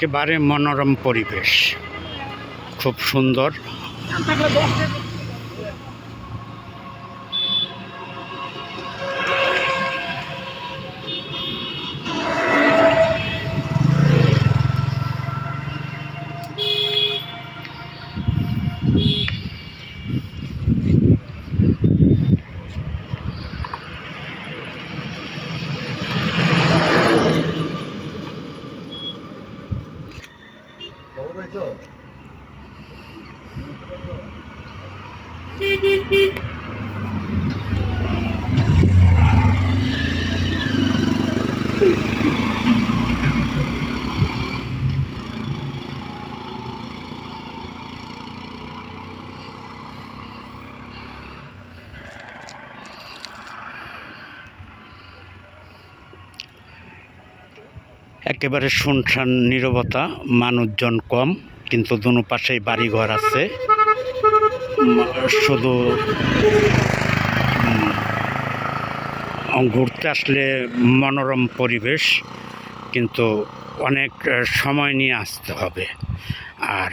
একেবারে মনোরম পরিবেশ, খুব সুন্দর। একেবারে শুনশান নীরবতা, মানুষজন কম, কিন্তু দুনো পাশেই বাড়িঘর আছে। শুধু ঘুরতে আসলে মনোরম পরিবেশ, কিন্তু অনেক সময় নিয়ে আসতে হবে। আর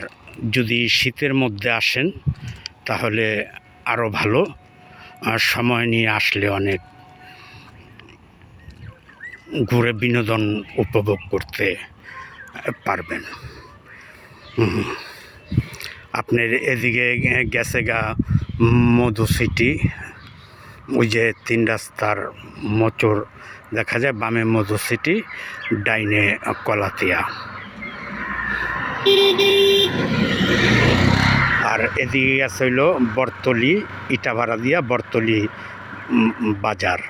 যদি শীতের মধ্যে আসেন তাহলে আরও ভালো, সময় নিয়ে আসলে অনেক ঘুরে বিনোদন উপভোগ করতে পারবেন। আপনার এদিকে গেছে গা মধু সিটি, ওই যে 3 রাস্তার মোচড় দেখা যায়, বামে মধু সিটি, ডাইনে কলাতিয়া। আর এদিকে গেছে হইল বরতলি, ইটাভাড়া দিয়া বরতলি বাজার।